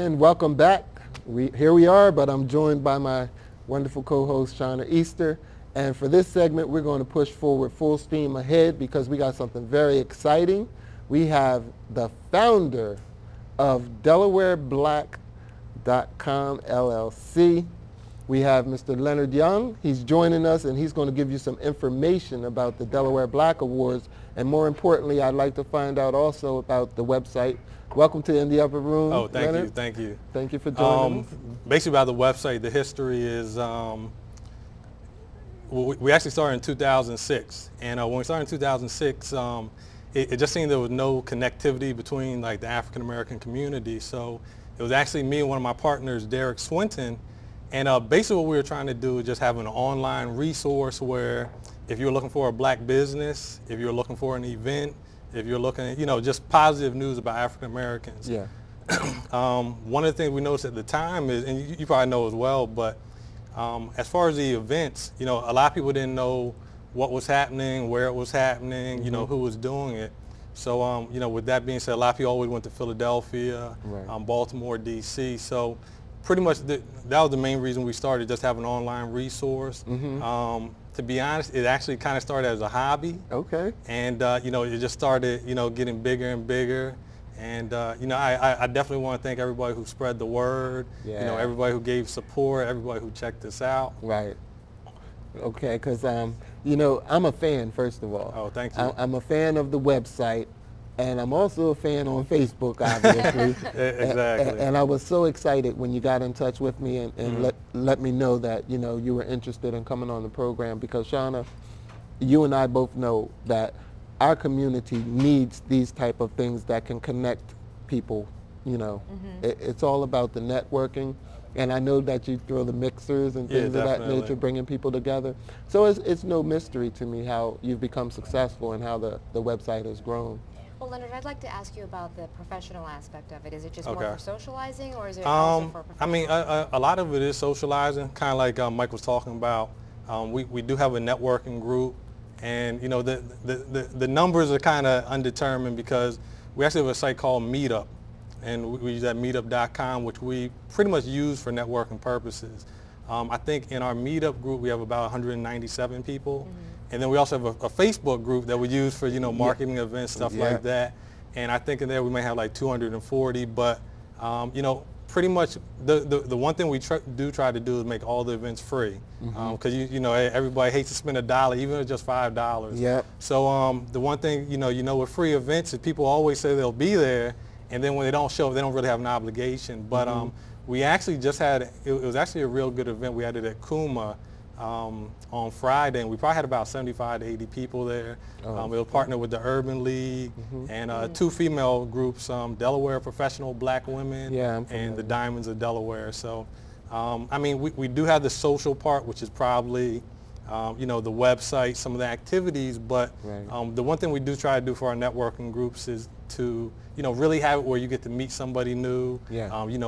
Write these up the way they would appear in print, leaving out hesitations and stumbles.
And welcome back. Here we are, but I'm joined by my wonderful co-host, Shauna Easter. And for this segment, we're going to push forward full steam ahead because we got something very exciting. We have the founder of Delaware Black.com LLC. We have Mr. Leonard Young. He's joining us, and he's going to give you some information about the Delaware Black Awards. And more importantly, I'd like to find out also about the website. Welcome to In the Upper Room. Oh, thank Leonard. you, thank you. Thank you for joining us. Basically about the website, the history is, we actually started in 2006. And when we started in 2006, it just seemed there was no connectivity between like the African American community. So it was actually me and one of my partners, Derek Swinton. And basically what we were trying to do is just have an online resource where if you're looking for a black business, if you're looking for an event, if you're looking, just positive news about African Americans. Yeah. One of the things we noticed at the time is, and you probably know as well, but as far as the events, a lot of people didn't know what was happening, where it was happening, who was doing it. So, with that being said, a lot of people always went to Philadelphia, right. Baltimore, D.C. So pretty much that was the main reason we started, just have an online resource. To be honest, it actually kind of started as a hobby. Okay. And, it just started, getting bigger and bigger. And, I definitely want to thank everybody who spread the word, Yeah. Everybody who gave support, everybody who checked us out. Right. Okay, because, I'm a fan, first of all. Oh, thank you. I'm a fan of the website, and I'm also a fan on Facebook, obviously. Exactly. And I was so excited when you got in touch with me and let me know that, you were interested in coming on the program because, Shauna, you and I both know that our community needs these type of things that can connect people, It's all about the networking. And I know that you throw the mixers and things of that nature, bringing people together. So it's no mystery to me how you've become successful and how the website has grown. Well, Leonard, I'd like to ask you about the professional aspect of it. Is it just Okay. more for socializing, or is it also for professional? A lot of it is socializing, kind of like Mike was talking about. We do have a networking group, and the numbers are kind of undetermined because we actually have a site called Meetup, and we use that meetup.com, which we pretty much use for networking purposes. I think in our Meetup group we have about 197 people. And then we also have a Facebook group that we use for, marketing events, stuff like that. And I think in there we may have like 240, but, pretty much the one thing we try to do is make all the events free. Because, everybody hates to spend $1, even if it's just $5. Yep. So the one thing, with free events is people always say they'll be there, and then when they don't show up, they don't really have an obligation. But we actually just had, it was actually a real good event. We had it at Kuma. On Friday, and we probably had about 75 to 80 people there. We were partnered with the Urban League and two female groups, Delaware Professional Black Women and the Diamonds of Delaware. So, we do have the social part, which is probably, the website, some of the activities, but the one thing we do try to do for our networking groups is to, really have it where you get to meet somebody new,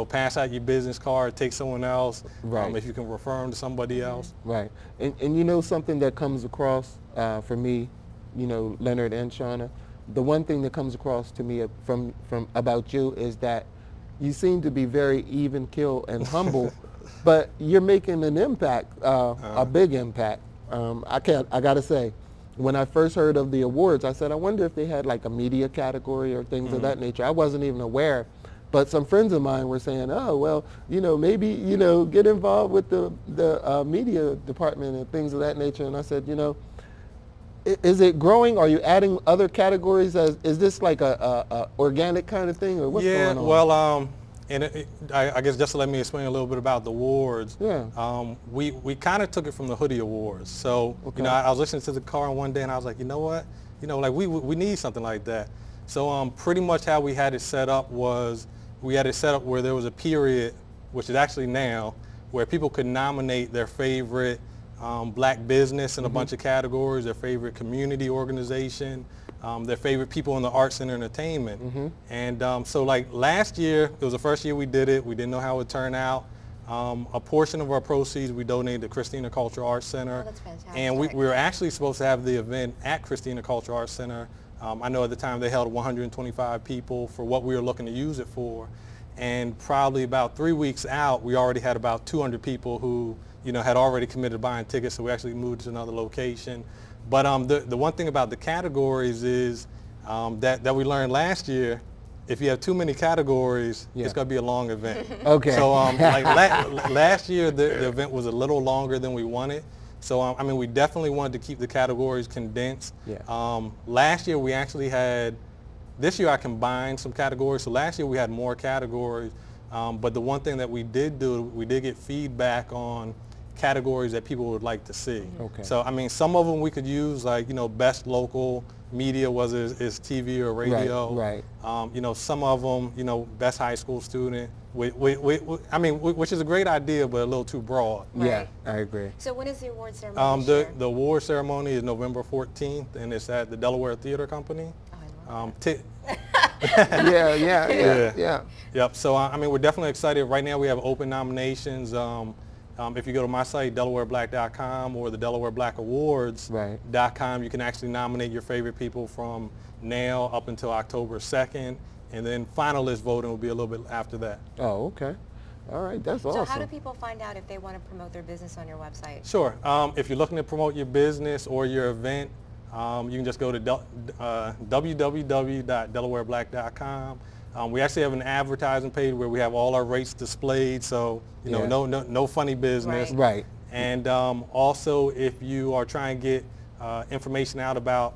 pass out your business card, take someone else, if you can refer them to somebody else. Right. And something that comes across for me, Leonard and Shauna, the one thing that comes across to me from about you is that you seem to be very even keel and humble, but you're making an impact, a big impact. I got to say, when I first heard of the awards, I said, I wonder if they had like a media category or things of that nature. I wasn't even aware. But some friends of mine were saying, oh, well, maybe, get involved with the media department and things of that nature. And I said, is it growing? Are you adding other categories? Is this like a organic kind of thing, or what's going on? Well, and I guess just to let me explain a little bit about the awards. We kind of took it from the Hoodie Awards. So, I was listening to the car one day and I was like, you know what? We need something like that. So pretty much how we had it set up was we had it set up where there was a period, which is actually now, where people could nominate their favorite black business in a bunch of categories, their favorite community organization, their favorite people in the arts and entertainment. And so like last year, it was the first year we did it. We didn't know how it would turn out. A portion of our proceeds we donated to Christina Cultural Arts Center. Oh, that's fantastic. And we were actually supposed to have the event at Christina Cultural Arts Center. I know at the time they held 125 people for what we were looking to use it for. and probably about 3 weeks out, we already had about 200 people who, had already committed to buying tickets, so we actually moved to another location. But the one thing about the categories is that we learned last year, if you have too many categories, it's going to be a long event. Okay. So like last year, the event was a little longer than we wanted. So I mean, we definitely wanted to keep the categories condensed. Yeah. Last year, we actually had, this year I combined some categories. So last year we had more categories. But the one thing that we did do, we did get feedback on categories that people would like to see. Okay. So I mean, some of them we could use, like, best local media, was is TV or radio. Right. Some of them, best high school student. I mean, which is a great idea, but a little too broad. Right. Yeah, I agree. So when is the award ceremony this year? The award ceremony is November 14th, and it's at the Delaware Theater Company. Oh, I love Yeah. Yep. So I mean, we're definitely excited. Right now, we have open nominations. If you go to my site, DelawareBlack.com, or the Delaware Black Awards.com, you can actually nominate your favorite people from now up until October 2nd, and then finalist voting will be a little bit after that. Oh, okay. All right, that's awesome. So how do people find out if they want to promote their business on your website? Sure. If you're looking to promote your business or your event, you can just go to www.delawareblack.com. We actually have an advertising page where we have all our rates displayed, so no funny business. Right. And also, if you are trying to get information out about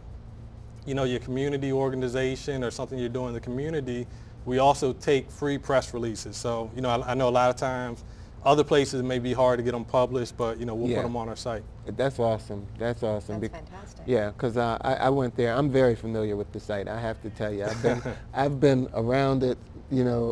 your community organization or something you're doing in the community, we also take free press releases. So I know a lot of times other places it may be hard to get them published, but we'll put them on our site. That's awesome. That's awesome. That's fantastic. Yeah, because I went there. I'm very familiar with the site, I have to tell you. I've been around it,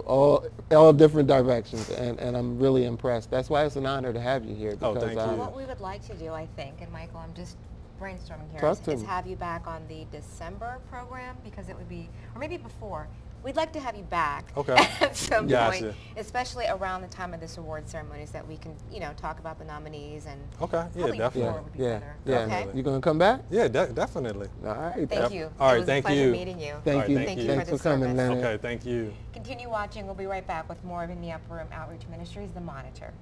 all different directions, and I'm really impressed. That's why it's an honor to have you here. Because, thank you. What we would like to do, I think, and Michael, I'm just brainstorming here, Talk to is me. have you back on the December program, because it would be, or maybe before. We'd like to have you back at some point, especially around the time of this award ceremony, so that we can, talk about the nominees and definitely. Would be better. Yeah. Okay? You gonna come back? Yeah, definitely. All right. Thank you. All right, It was thank a pleasure you. meeting you. Thank you. Thank you Thanks for for the coming, service. Leonard. Okay, thank you. Continue watching. We'll be right back with more of In the Upper Room Outreach Ministries, The Monitor.